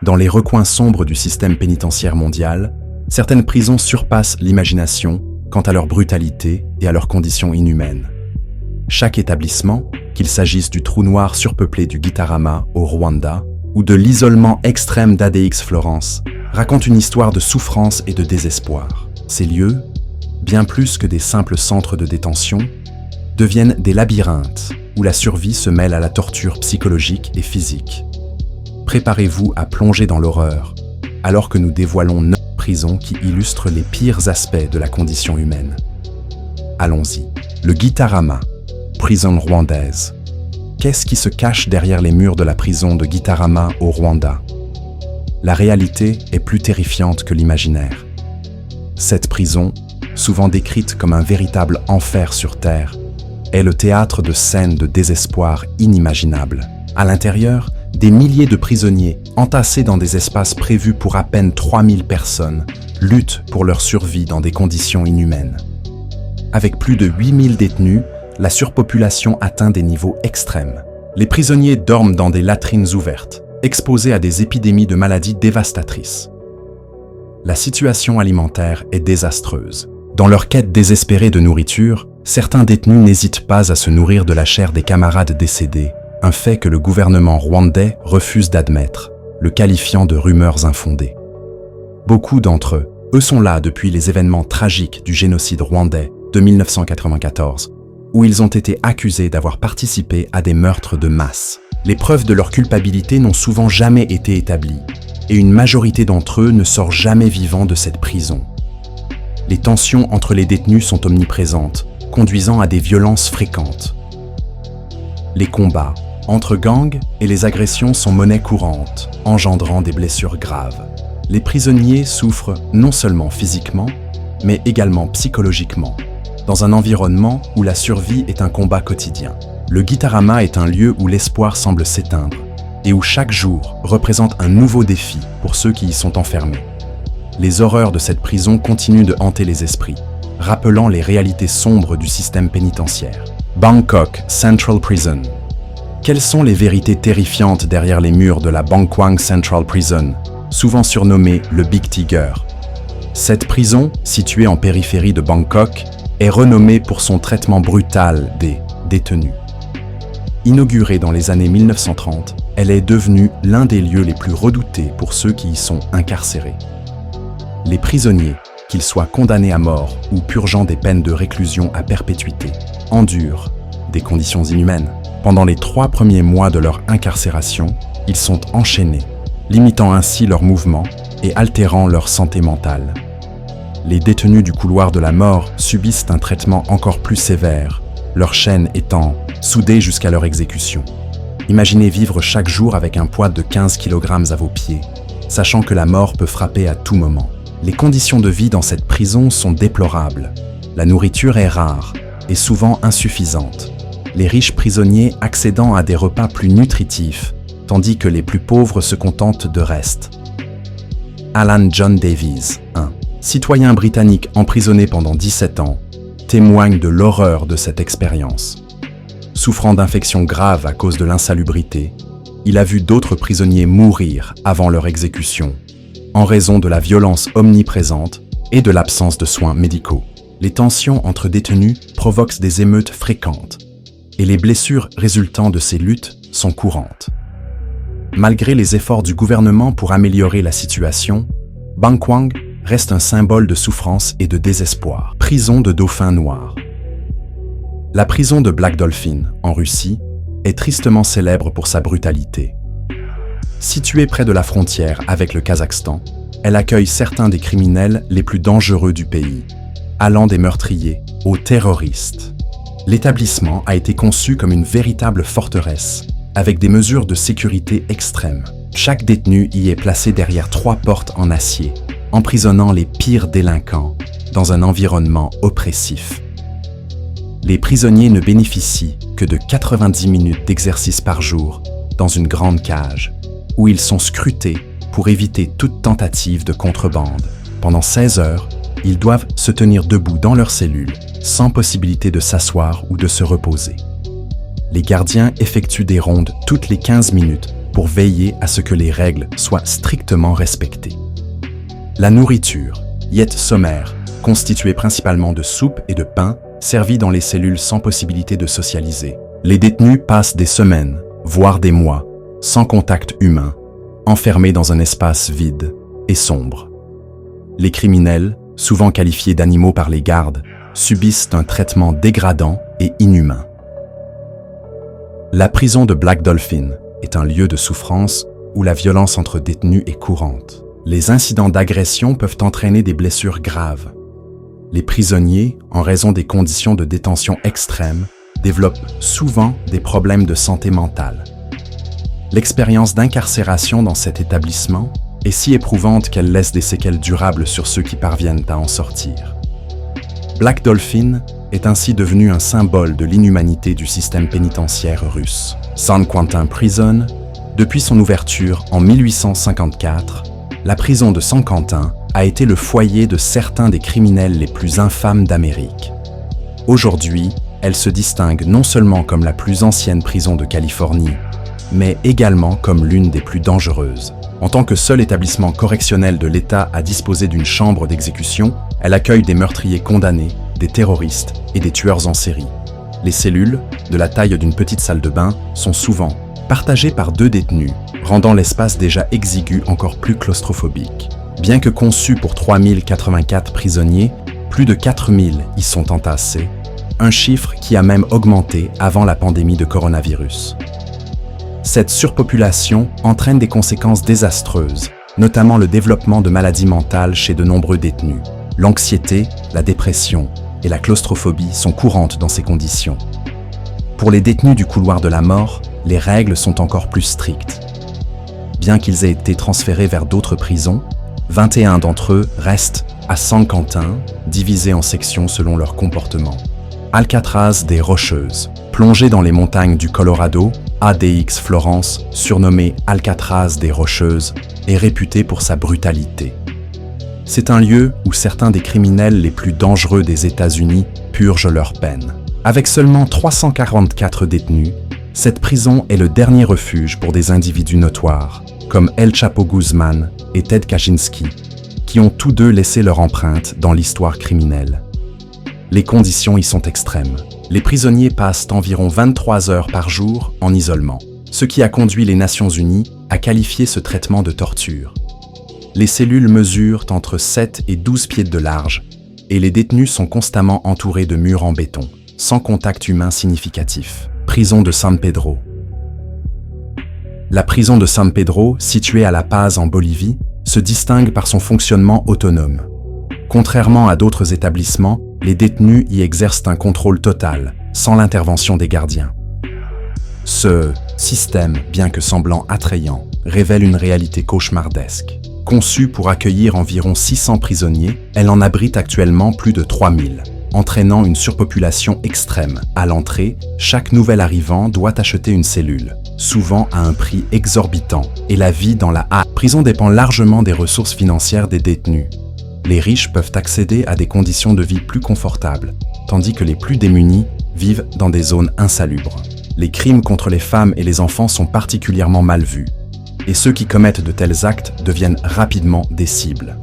Dans les recoins sombres du système pénitentiaire mondial, certaines prisons surpassent l'imagination quant à leur brutalité et à leurs conditions inhumaines. Chaque établissement, qu'il s'agisse du trou noir surpeuplé du Gitarama au Rwanda ou de l'isolement extrême d'ADX Florence, raconte une histoire de souffrance et de désespoir. Ces lieux, bien plus que des simples centres de détention, deviennent des labyrinthes où la survie se mêle à la torture psychologique et physique. Préparez-vous à plonger dans l'horreur, alors que nous dévoilons 9 prisons qui illustrent les pires aspects de la condition humaine. Allons-y. Le Gitarama, prison rwandaise. Qu'est-ce qui se cache derrière les murs de la prison de Gitarama au Rwanda? La réalité est plus terrifiante que l'imaginaire. Cette prison, souvent décrite comme un véritable enfer sur Terre, est le théâtre de scènes de désespoir inimaginables. À l'intérieur, des milliers de prisonniers, entassés dans des espaces prévus pour à peine 3000 personnes, luttent pour leur survie dans des conditions inhumaines. Avec plus de 8000 détenus, la surpopulation atteint des niveaux extrêmes. Les prisonniers dorment dans des latrines ouvertes, exposés à des épidémies de maladies dévastatrices. La situation alimentaire est désastreuse. Dans leur quête désespérée de nourriture, certains détenus n'hésitent pas à se nourrir de la chair des camarades décédés, un fait que le gouvernement rwandais refuse d'admettre, le qualifiant de rumeurs infondées. Beaucoup d'entre eux sont là depuis les événements tragiques du génocide rwandais de 1994, où ils ont été accusés d'avoir participé à des meurtres de masse. Les preuves de leur culpabilité n'ont souvent jamais été établies, et une majorité d'entre eux ne sort jamais vivant de cette prison. Les tensions entre les détenus sont omniprésentes, conduisant à des violences fréquentes. Les combats entre gangs et les agressions sont monnaie courante, engendrant des blessures graves. Les prisonniers souffrent non seulement physiquement, mais également psychologiquement, dans un environnement où la survie est un combat quotidien. Le Gitarama est un lieu où l'espoir semble s'éteindre et où chaque jour représente un nouveau défi pour ceux qui y sont enfermés. Les horreurs de cette prison continuent de hanter les esprits, rappelant les réalités sombres du système pénitentiaire. Bangkok Central Prison. Quelles sont les vérités terrifiantes derrière les murs de la Bangkwang Central Prison, souvent surnommée le Big Tiger? Cette prison, située en périphérie de Bangkok, est renommée pour son traitement brutal des détenus. Inaugurée dans les années 1930, elle est devenue l'un des lieux les plus redoutés pour ceux qui y sont incarcérés. Les prisonniers, qu'ils soient condamnés à mort ou purgeant des peines de réclusion à perpétuité, endurent des conditions inhumaines. Pendant les 3 premiers mois de leur incarcération, ils sont enchaînés, limitant ainsi leurs mouvements et altérant leur santé mentale. Les détenus du couloir de la mort subissent un traitement encore plus sévère, leurs chaînes étant soudées jusqu'à leur exécution. Imaginez vivre chaque jour avec un poids de 15 kg à vos pieds, sachant que la mort peut frapper à tout moment. Les conditions de vie dans cette prison sont déplorables. La nourriture est rare et souvent insuffisante, les riches prisonniers accédant à des repas plus nutritifs, tandis que les plus pauvres se contentent de restes. Alan John Davies, un citoyen britannique emprisonné pendant 17 ans, témoigne de l'horreur de cette expérience. Souffrant d'infections graves à cause de l'insalubrité, il a vu d'autres prisonniers mourir avant leur exécution, en raison de la violence omniprésente et de l'absence de soins médicaux. Les tensions entre détenus provoquent des émeutes fréquentes, et les blessures résultant de ces luttes sont courantes. Malgré les efforts du gouvernement pour améliorer la situation, Bangkwang reste un symbole de souffrance et de désespoir. Prison de dauphins noirs. La prison de Black Dolphin, en Russie, est tristement célèbre pour sa brutalité. Située près de la frontière avec le Kazakhstan, elle accueille certains des criminels les plus dangereux du pays, allant des meurtriers aux terroristes. L'établissement a été conçu comme une véritable forteresse, avec des mesures de sécurité extrêmes. Chaque détenu y est placé derrière 3 portes en acier, emprisonnant les pires délinquants dans un environnement oppressif. Les prisonniers ne bénéficient que de 90 minutes d'exercice par jour dans une grande cage, où ils sont scrutés pour éviter toute tentative de contrebande. Pendant 16 heures, ils doivent se tenir debout dans leur cellule, sans possibilité de s'asseoir ou de se reposer. Les gardiens effectuent des rondes toutes les 15 minutes pour veiller à ce que les règles soient strictement respectées. La nourriture y est sommaire, constituée principalement de soupe et de pain, servis dans les cellules sans possibilité de socialiser. Les détenus passent des semaines, voire des mois, sans contact humain, enfermés dans un espace vide et sombre. Les criminels, souvent qualifiés d'animaux par les gardes, subissent un traitement dégradant et inhumain. La prison de Black Dolphin est un lieu de souffrance où la violence entre détenus est courante. Les incidents d'agression peuvent entraîner des blessures graves. Les prisonniers, en raison des conditions de détention extrêmes, développent souvent des problèmes de santé mentale. L'expérience d'incarcération dans cet établissement est si éprouvante qu'elle laisse des séquelles durables sur ceux qui parviennent à en sortir. Black Dolphin est ainsi devenu un symbole de l'inhumanité du système pénitentiaire russe. San Quentin Prison, depuis son ouverture en 1854, la prison de San Quentin a été le foyer de certains des criminels les plus infâmes d'Amérique. Aujourd'hui, elle se distingue non seulement comme la plus ancienne prison de Californie, mais également comme l'une des plus dangereuses. En tant que seul établissement correctionnel de l'État à disposer d'une chambre d'exécution, elle accueille des meurtriers condamnés, des terroristes et des tueurs en série. Les cellules, de la taille d'une petite salle de bain, sont souvent partagées par 2 détenus, rendant l'espace déjà exigu encore plus claustrophobique. Bien que conçu pour 3084 prisonniers, plus de 4000 y sont entassés, un chiffre qui a même augmenté avant la pandémie de coronavirus. Cette surpopulation entraîne des conséquences désastreuses, notamment le développement de maladies mentales chez de nombreux détenus. L'anxiété, la dépression et la claustrophobie sont courantes dans ces conditions. Pour les détenus du couloir de la mort, les règles sont encore plus strictes. Bien qu'ils aient été transférés vers d'autres prisons, 21 d'entre eux restent à San Quentin, divisés en sections selon leur comportement. Alcatraz des Rocheuses. Plongé dans les montagnes du Colorado, ADX Florence, surnommé Alcatraz des Rocheuses, est réputé pour sa brutalité. C'est un lieu où certains des criminels les plus dangereux des États-Unis purgent leur peine. Avec seulement 344 détenus, cette prison est le dernier refuge pour des individus notoires, comme El Chapo Guzman et Ted Kaczynski, qui ont tous deux laissé leur empreinte dans l'histoire criminelle. Les conditions y sont extrêmes. Les prisonniers passent environ 23 heures par jour en isolement, ce qui a conduit les Nations Unies à qualifier ce traitement de torture. Les cellules mesurent entre 7 et 12 pieds de large et les détenus sont constamment entourés de murs en béton, sans contact humain significatif. Prison de San Pedro. La prison de San Pedro, située à La Paz en Bolivie, se distingue par son fonctionnement autonome. Contrairement à d'autres établissements, les détenus y exercent un contrôle total, sans l'intervention des gardiens. Ce système, bien que semblant attrayant, révèle une réalité cauchemardesque. Conçue pour accueillir environ 600 prisonniers, elle en abrite actuellement plus de 3000, entraînant une surpopulation extrême. À l'entrée, chaque nouvel arrivant doit acheter une cellule, souvent à un prix exorbitant, et la vie dans la prison dépend largement des ressources financières des détenus. Les riches peuvent accéder à des conditions de vie plus confortables, tandis que les plus démunis vivent dans des zones insalubres. Les crimes contre les femmes et les enfants sont particulièrement mal vus, et ceux qui commettent de tels actes deviennent rapidement des cibles.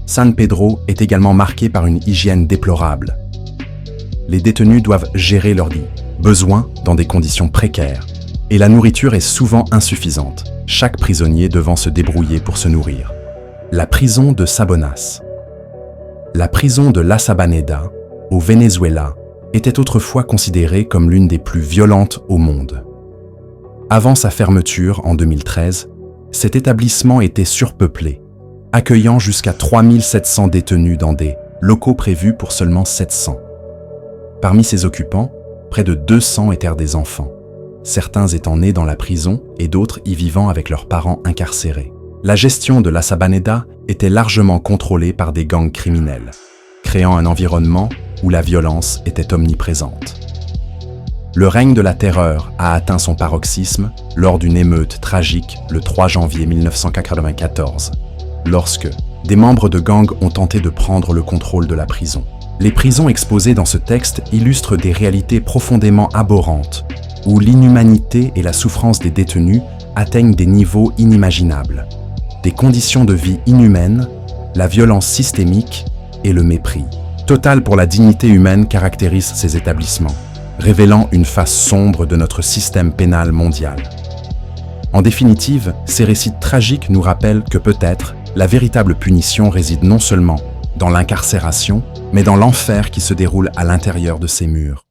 San Pedro est également marqué par une hygiène déplorable. Les détenus doivent gérer leurs besoins dans des conditions précaires, et la nourriture est souvent insuffisante, chaque prisonnier devant se débrouiller pour se nourrir. La prison de Sabonas. La prison de La Sabaneda, au Venezuela, était autrefois considérée comme l'une des plus violentes au monde. Avant sa fermeture en 2013, cet établissement était surpeuplé, accueillant jusqu'à 3700 détenus dans des locaux prévus pour seulement 700. Parmi ses occupants, près de 200 étaient des enfants, certains étant nés dans la prison et d'autres y vivant avec leurs parents incarcérés. La gestion de La Sabaneda était largement contrôlée par des gangs criminels, créant un environnement où la violence était omniprésente. Le règne de la terreur a atteint son paroxysme lors d'une émeute tragique le 3 janvier 1994, lorsque des membres de gangs ont tenté de prendre le contrôle de la prison. Les prisons exposées dans ce texte illustrent des réalités profondément abhorrentes, où l'inhumanité et la souffrance des détenus atteignent des niveaux inimaginables. Des conditions de vie inhumaines, la violence systémique et le mépris total pour la dignité humaine caractérisent ces établissements, révélant une face sombre de notre système pénal mondial. En définitive, ces récits tragiques nous rappellent que peut-être la véritable punition réside non seulement dans l'incarcération, mais dans l'enfer qui se déroule à l'intérieur de ces murs.